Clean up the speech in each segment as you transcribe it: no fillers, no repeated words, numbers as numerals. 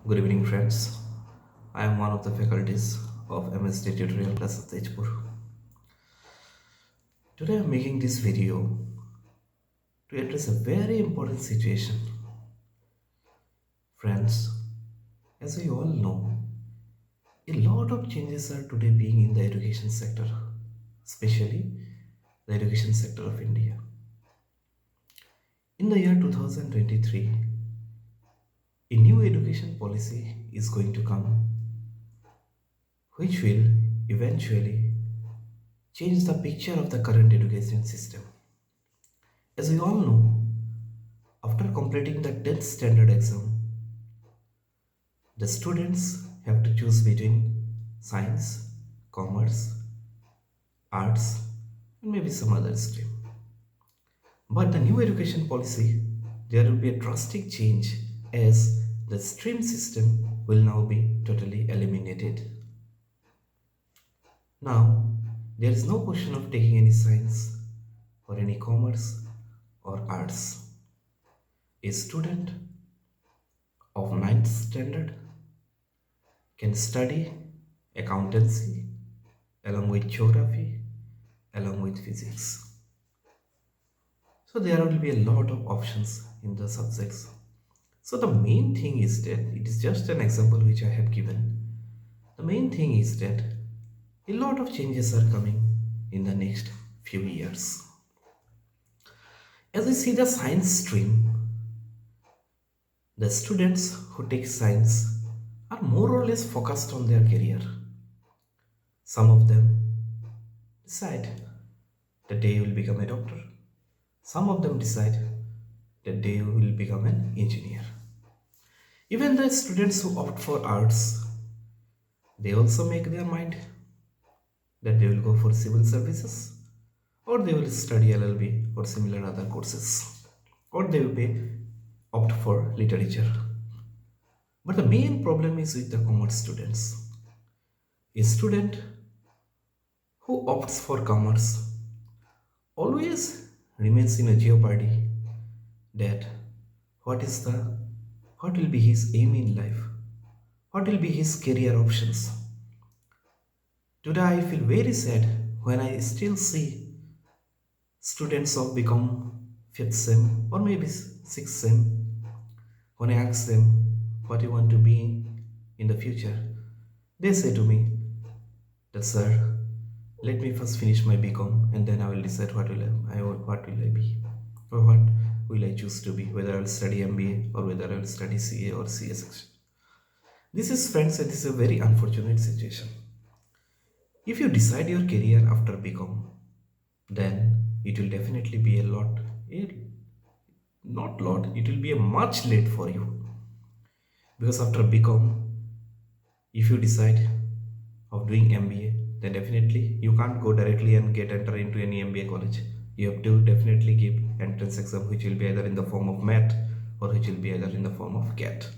Good evening, friends. I am one of the faculties of MSD Tutorial Class of Tejpur. Today I am making this video to address a very important situation. Friends, as we all know, a lot of changes are today being in the education sector, especially the education sector of India. In the year 2023, a new education policy is going to come, which will eventually change the picture of the current education system. As we all know, after completing the 10th standard exam, the students have to choose between science, commerce, arts, and maybe some other stream. But the new education policy, there will be a drastic change as the stream system will now be totally eliminated. Now, there is no question of taking any science or any commerce or arts. A student of ninth standard can study accountancy along with geography, along with physics. So there will be a lot of options in the subjects. So the main thing is that it is just an example which I have given. The main thing is that a lot of changes are coming in the next few years. As we see the science stream, the students who take science are more or less focused on their career. Some of them decide that they will become a doctor. Some of them decide that they will become an engineer. Even the students who opt for arts, they also make their mind that they will go for civil services or they will study LLB or similar other courses or they will opt for literature. But the main problem is with the commerce students. A student who opts for commerce always remains in a jeopardy that what is the what will be his aim in life, what will be his career options. Today I feel very sad when I still see students of become 5th sem or maybe 6th sem. When I ask them what you want to be in the future, they say to me that sir, let me first finish my BCom and then I will decide what will I be or what will I choose to be, whether I will study MBA or whether I will study CA or CS section. This is, friends, this is a very unfortunate situation. If you decide your career after BCom, then it will definitely be not lot, it will be a much late for you. Because after BCom, if you decide of doing MBA, then definitely you can't go directly and get enter into any MBA college. You have to definitely give entrance exam, which will be either in the form of MAT or which will be either in the form of CAT.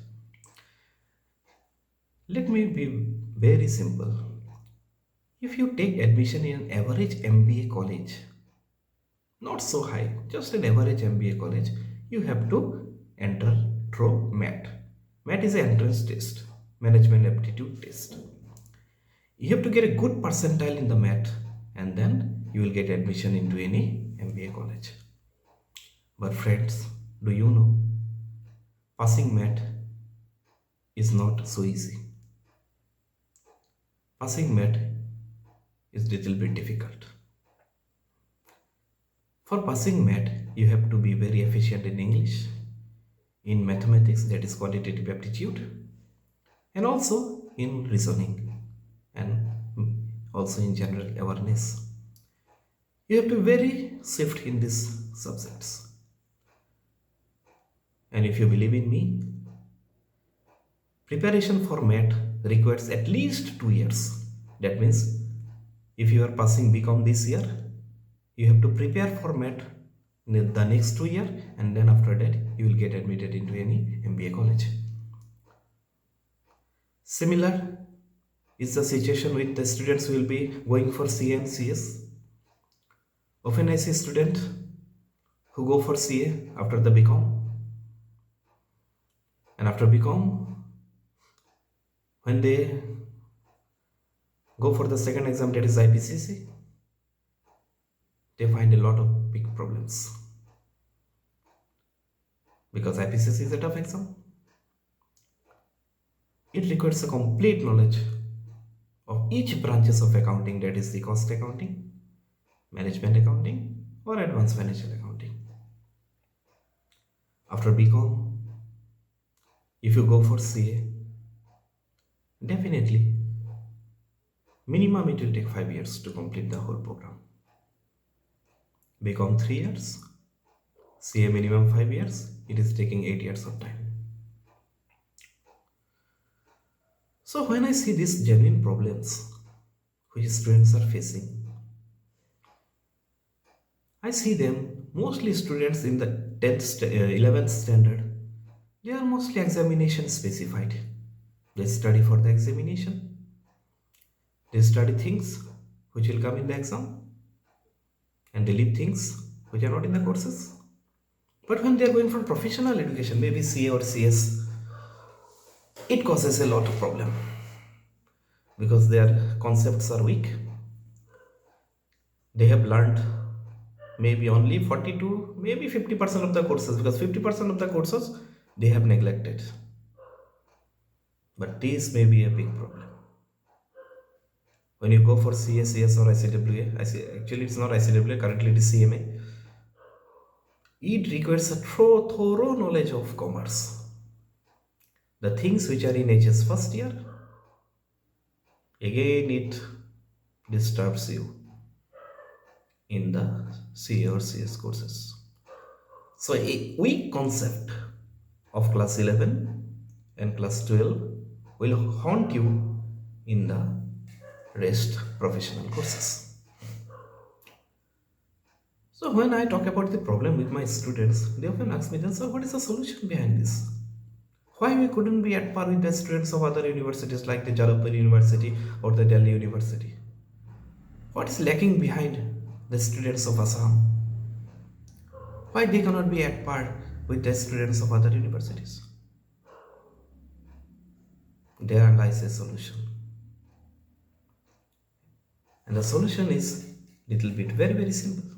Let me be very simple. If you take admission in an average MBA college, not so high, just an average MBA college, you have to enter through MAT. MAT is an entrance test, management aptitude test. You have to get a good percentile in the MAT and then you will get admission into any MBA college. But friends, do you know passing MAT is not so easy. Passing MAT is little bit difficult. For passing MAT, you have to be very efficient in English, in mathematics, that is quantitative aptitude, and also in reasoning and also in general awareness. You have to be very swift in these subjects. And if you believe in me, preparation for MAT requires at least 2 years. That means if you are passing BCom this year, you have to prepare for MAT in the next 2 years, and then after that you will get admitted into any MBA college. Similar is the situation with the students who will be going for CA and CS. Often I see students who go for CA after the BCom, and after BCom When they go for the second exam, that is IPCC, they find a lot of big problems because IPCC is a tough exam. It requires a complete knowledge of each branches of accounting, that is the cost accounting, management accounting, or advanced financial accounting. After BCom, if you go for CA, definitely minimum it will take 5 years to complete the whole program. BCom 3 years, CA minimum 5 years, it is taking 8 years of time. So when I see these genuine problems which students are facing, I see them mostly students in the 11th standard. They are mostly examination specified. They study for the examination. They study things which will come in the exam, and they leave things which are not in the courses. But when they are going for professional education, maybe CA or CS, it causes a lot of problem because their concepts are weak. They have learned maybe only 40 to maybe 50% of the courses, because 50% of the courses they have neglected. But this may be a big problem. When you go for CA, CS or ICWA, actually it's not ICWA, currently it is CMA, it requires a thorough knowledge of commerce. The things which are in HS first year, again it disturbs you in the CA or CS courses. So a weak concept of class 11 and class 12 will haunt you in the rest professional courses. So when I talk about the problem with my students, they often ask me, then sir, what is the solution behind this? Why we couldn't be at par with the students of other universities like the Jalapur University or the Delhi University? What is lacking behind the students of Assam? Why they cannot be at par with the students of other universities? There lies a solution. And the solution is little bit very simple.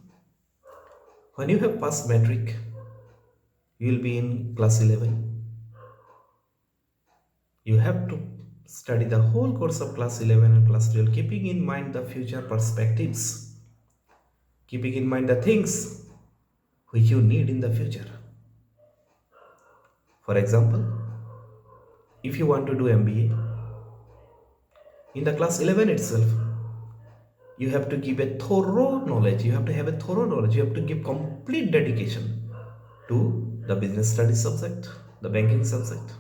When you have passed metric, you will be in class 11. You have to study the whole course of class 11 and class 12, keeping in mind the future perspectives, keeping in mind the things which you need in the future. For example, if you want to do MBA, in the class 11 itself, you have to give a thorough knowledge, you have to have a thorough knowledge, you have to give complete dedication to the business studies subject, the banking subject.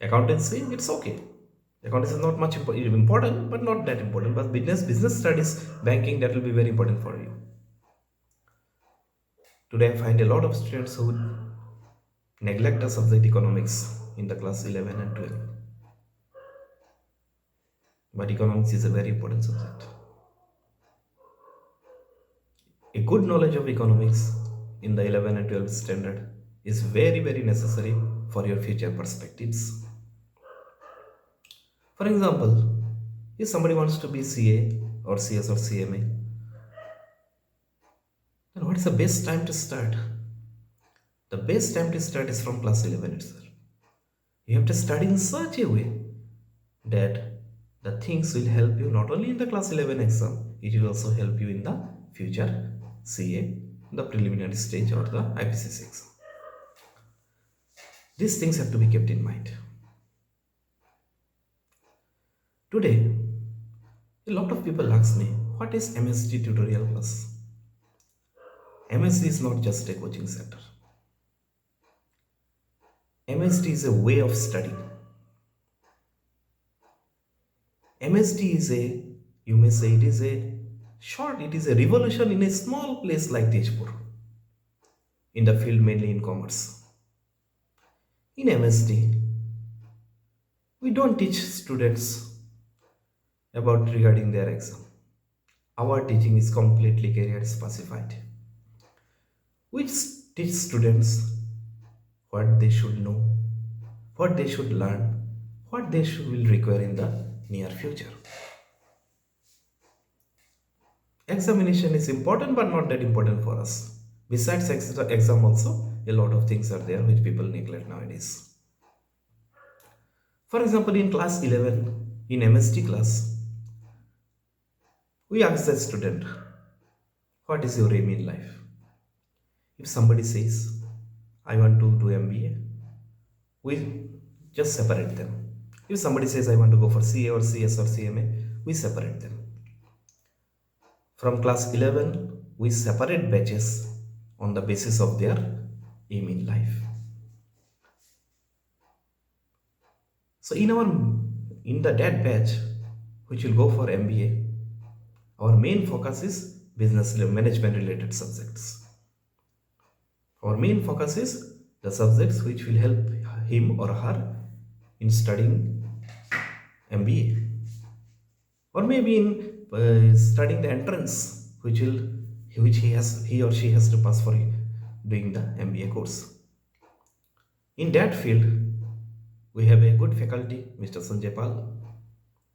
Accountancy, it's okay. Accountancy is not much important, but not that important. But business studies, banking, that will be very important for you. Today, I find a lot of students who neglect the subject economics in the class 11 and 12. But economics is a very important subject. A good knowledge of economics in the 11 and 12 standard is very necessary for your future perspectives. For example, if somebody wants to be CA or CS or CMA, then what is the best time to start? The best time to start is from class 11 itself. You have to study in such a way that the things will help you not only in the class 11 exam, it will also help you in the future CA, the preliminary stage or the IPCC exam. These things have to be kept in mind. Today, a lot of people ask me, what is MSD tutorial class? MSD is not just a coaching center. MSD is a way of studying. MSD is you may say it is a revolution in a small place like Tejpur, in the field mainly in commerce. In MSD, we don't teach students about regarding their exam. Our teaching is completely career specified. We teach students what they should know, what they should learn, what they will require in the near future. Examination is important but not that important for us. Besides exam also, a lot of things are there which people neglect nowadays. For example, in class 11, in MST class, we ask the student, what is your aim in life? If somebody says, I want to do MBA, we just separate them. If somebody says, I want to go for CA or CS or CMA, we separate them. From class 11, we separate batches on the basis of their aim in life. So in the that batch, which will go for MBA, our main focus is business management related subjects. Our main focus is the subjects which will help him or her in studying MBA, or maybe in studying the entrance which he or she has to pass for doing the MBA course. In that field, we have a good faculty, Mr. Sanjay Pal,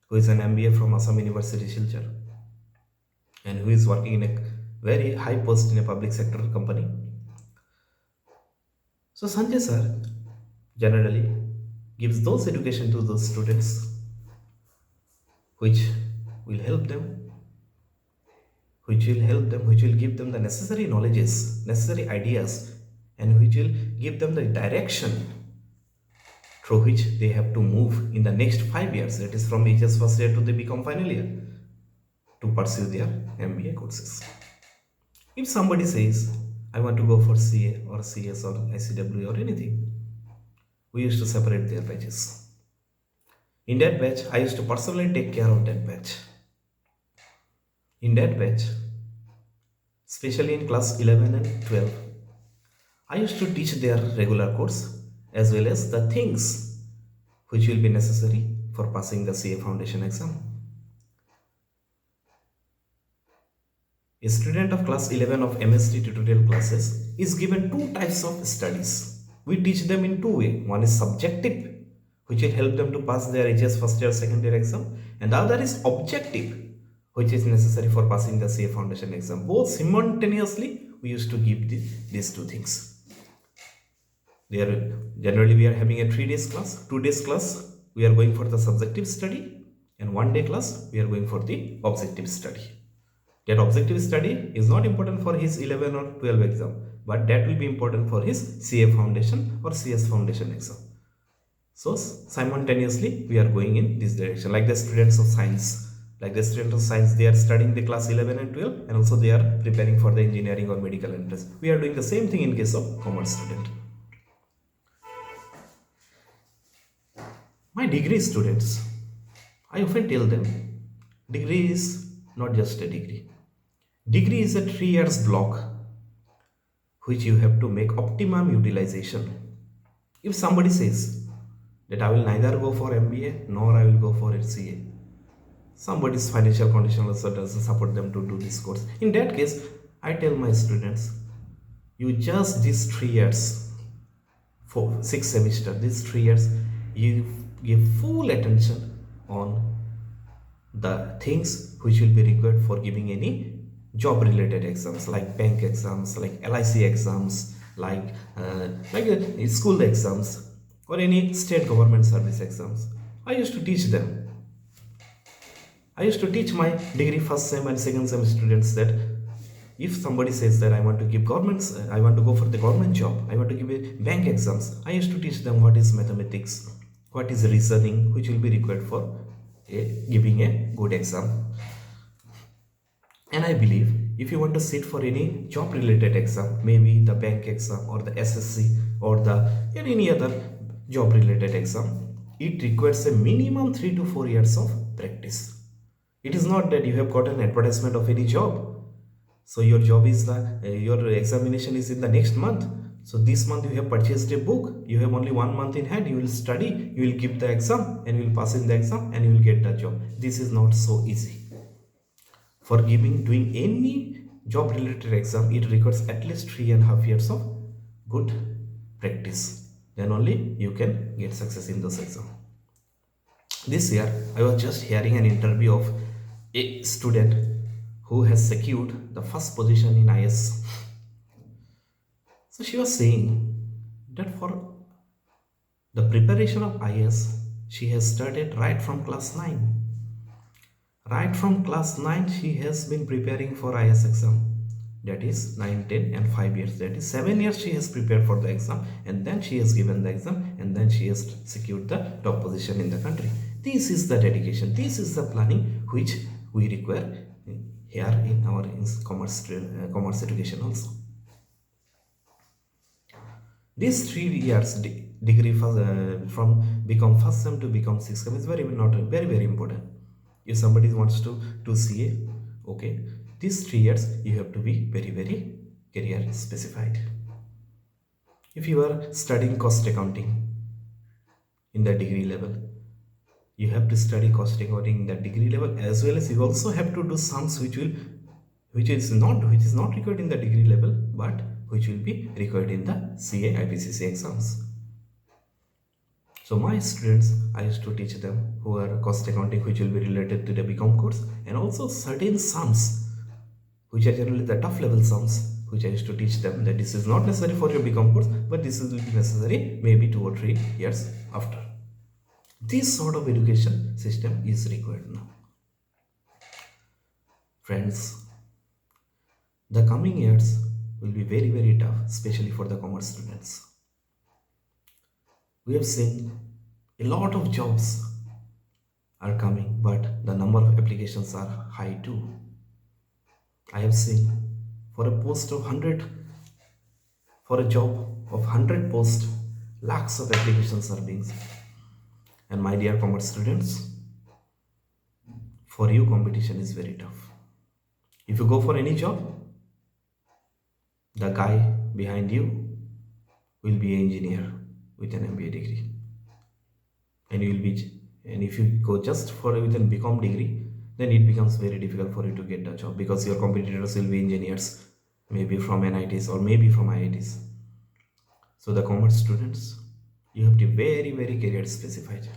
who is an MBA from Assam University, Silchar, and who is working in a very high post in a public sector company. So Sanjay sir generally gives those education to those students which will help them, which will give them the necessary knowledges, necessary ideas, and which will give them the direction through which they have to move in the next 5 years, that is from HS first year to they become final year, to pursue their MBA courses. If somebody says, I want to go for CA or CS or ICW or anything, we used to separate their batches. In that batch, I used to personally take care of that batch. In that batch, especially in class 11 and 12, I used to teach their regular course as well as the things which will be necessary for passing the CA foundation exam. A student of class 11 of MST tutorial classes is given two types of studies. We teach them in two ways. One is subjective, which will help them to pass their HS first year, second year exam, and the other is objective, which is necessary for passing the CA foundation exam. Both simultaneously, we used to give these two things. Generally, we are having a 3 days class. 2 days class, we are going for the subjective study, and 1 day class, we are going for the objective study. That objective study is not important for his 11 or 12 exam, but that will be important for his CA foundation or CS foundation exam. So simultaneously we are going in this direction. Like the students of science, they are studying the class 11 and 12, and also they are preparing for the engineering or medical entrance. We are doing the same thing in case of commerce student. My degree students, I often tell them, degree is not just a degree. Degree is a 3 years block which you have to make optimum utilization. If somebody says that I will neither go for MBA nor I will go for CA, somebody's financial condition also doesn't support them to do this course. In that case, I tell my students, you just these 3 years, 6 semesters, these 3 years, you give full attention on the things which will be required for giving any job related exams, like bank exams, like LIC exams, like school exams, or any state government service exams. I used to teach them. I used to teach my degree first sem and second sem students that if somebody says that I want to give I want to go for the government job, I want to give a bank exams, I used to teach them what is mathematics, what is reasoning, which will be required for giving a good exam. And I believe if you want to sit for any job related exam, maybe the bank exam or the SSC or any other job related exam, it requires a minimum 3 to 4 years of practice. It is not that you have got an advertisement of any job, so your job is your examination is in the next month. So this month you have purchased a book, you have only 1 month in hand, you will study, you will give the exam, and you will pass in the exam, and you will get the job. This is not so easy. For doing any job related exam, it requires at least 3.5 years of good practice. Then only you can get success in this exam. This year, I was just hearing an interview of a student who has secured the first position in IS. So she was saying that for the preparation of IS, she has started right from class 9. Right from class 9, she has been preparing for IS exam. That is 9, 10, and 5 years. That is 7 years she has prepared for the exam, and then she has given the exam, and then she has secured the top position in the country. This is the dedication. This is the planning which we require here in our commerce education also. These 3 years degree from become first sem to become sixth sem is very important. If somebody wants to do CA, okay, these 3 years you have to be very career specified. If you are studying cost accounting in the degree level, you have to study cost accounting in the degree level, as well as you also have to do sums which is not required in the degree level, but which will be required in the CA IPCC exams. So my students, I used to teach them who are cost accounting, which will be related to the BCom course, and also certain sums, which are generally the tough level sums, which I used to teach them that this is not necessary for your BCom course, but this will be necessary maybe 2 or 3 years after. This sort of education system is required now. Friends, the coming years will be very tough, especially for the commerce students. We have seen a lot of jobs are coming, but the number of applications are high too. I have seen for a post of 100, for a job of 100 posts, lakhs of applications are being sent. And my dear commerce students, for you competition is very tough. If you go for any job, the guy behind you will be an engineer with an MBA degree. And you will be, and if you go just for with an BCom degree, then it becomes very difficult for you to get a job because your competitors will be engineers, maybe from NITs or maybe from IITs. So the commerce students, you have to be very career specified.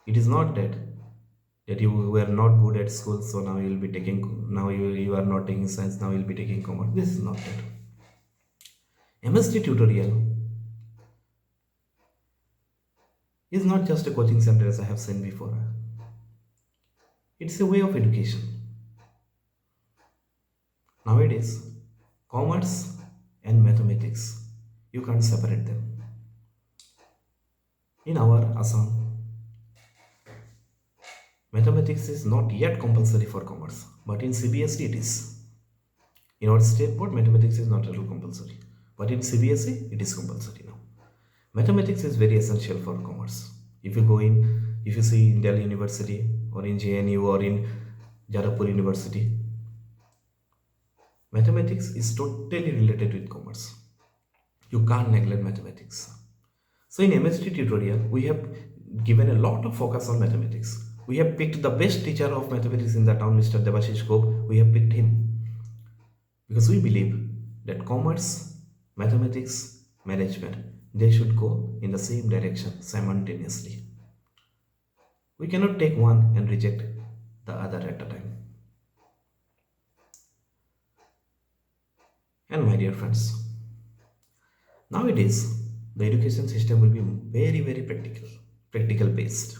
It is not that you were not good at school, so now you will be taking, now you are not taking science, now you will be taking commerce. This is not that. MST tutorial is not just a coaching center as I have seen before. It's a way of education. Nowadays, commerce and mathematics, you can't separate them. In our Assam, mathematics is not yet compulsory for commerce, but in CBSE it is. In our state board, mathematics is not at all compulsory, but in CBSE it is compulsory now. Mathematics is very essential for commerce. If you see in Delhi University or in JNU or in Jadavpur University, mathematics is totally related with commerce. You can't neglect mathematics. So in MST tutorial, we have given a lot of focus on mathematics. We have picked the best teacher of mathematics in the town, Mr. Devashish Gop. We have picked him because we believe that commerce, mathematics, management, they should go in the same direction simultaneously. We cannot take one and reject the other at a time. And my dear friends, nowadays the education system will be very practical based.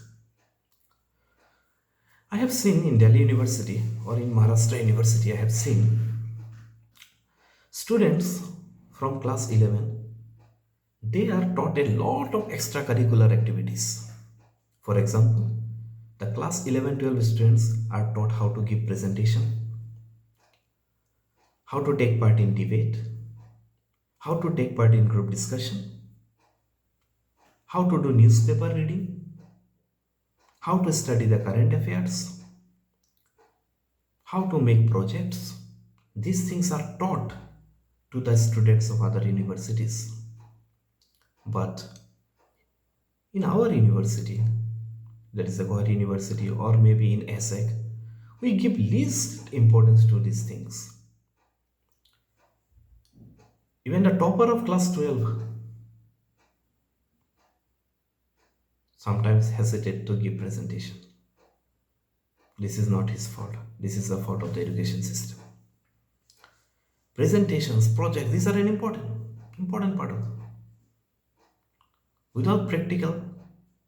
I have seen in Delhi University or in Maharashtra University, I have seen students from class 11, they are taught a lot of extracurricular activities. For example, the class 11-12 students are taught how to give presentation, how to take part in debate, how to take part in group discussion, how to do newspaper reading, how to study the current affairs, how to make projects. These things are taught to the students of other universities. But in our university, that is the Guwahati University or maybe in ESSEC, we give least importance to these things. Even the topper of class 12, sometimes hesitate to give presentation. This is not his fault. This is the fault of the education system. Presentations, projects, these are an important part of it. Without practical,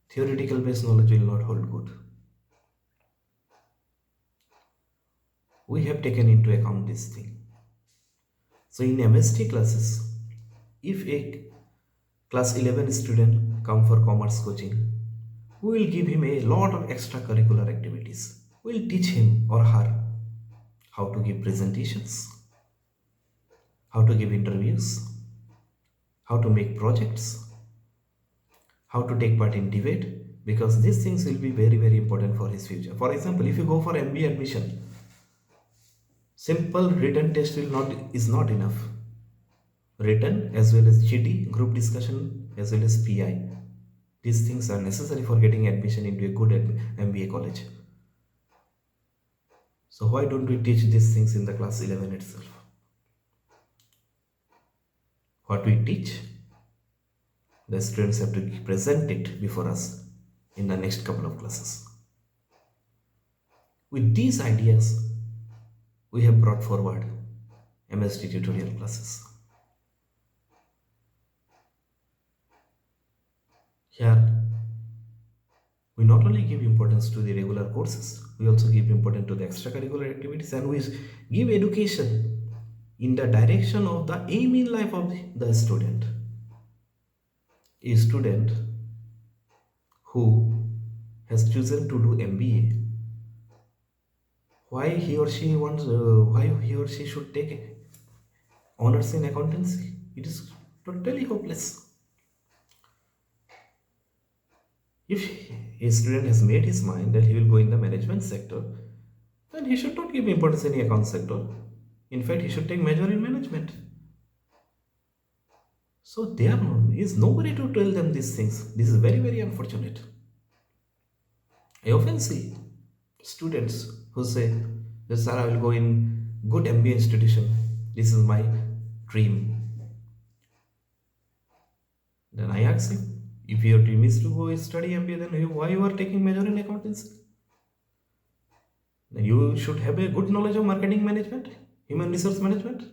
theoretical based knowledge will not hold good. We have taken into account this thing. So in MST classes, if a class 11 student come for commerce coaching, we will give him a lot of extracurricular activities. We will teach him or her how to give presentations, how to give interviews, how to make projects, how to take part in debate, because these things will be very important for his future. For example, if you go for MBA admission, simple written test will not is not enough. Written as well as GD, group discussion, as well as PI. These things are necessary for getting admission into a good MBA college. So why don't we teach these things in the class 11 itself? What we teach, the students have to present it before us in the next couple of classes. With these ideas, we have brought forward MST tutorial classes. Here, we not only give importance to the regular courses, we also give importance to the extracurricular activities, and we give education in the direction of the aim in life of the student. A student who has chosen to do MBA, why he or she should take honors in accountancy? It is totally hopeless. If a student has made his mind that he will go in the management sector, then he should not give importance in the account sector. In fact, he should take major in management. So there is nobody to tell them these things. This is very unfortunate. I often see students who say, "Yes, sir, I will go in good MBA institution. This is my dream." Then I ask him, if your dream is to go study MBA, then why you are taking major in accountancy? Then you should have a good knowledge of marketing management, human resource management.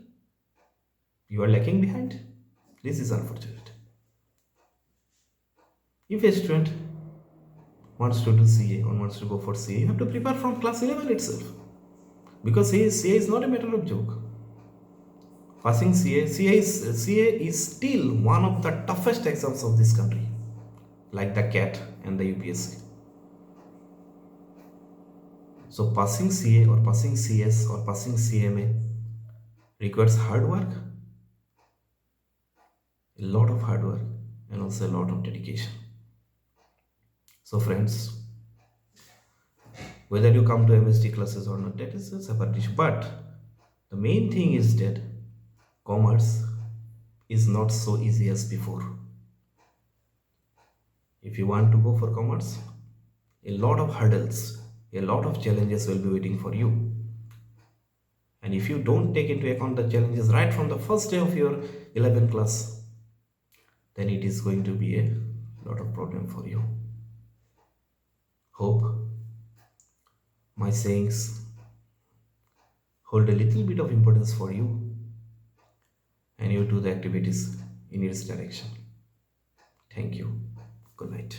You are lacking behind. This is unfortunate. If a student wants to do CA or wants to go for CA, you have to prepare from class 11 itself. Because CA is not a matter of joke. Passing CA is still one of the toughest exams of this country, like the CAT and the UPSC. So passing CA or passing CS or passing CMA requires hard work, a lot of hard work, and also a lot of dedication. So friends, whether you come to MST classes or not, that is a separate issue. But the main thing is that commerce is not so easy as before. If you want to go for commerce, a lot of hurdles, a lot of challenges will be waiting for you. And if you don't take into account the challenges right from the first day of your 11th class, then it is going to be a lot of problem for you. Hope my sayings hold a little bit of importance for you and you do the activities in its direction. Thank you. Good night.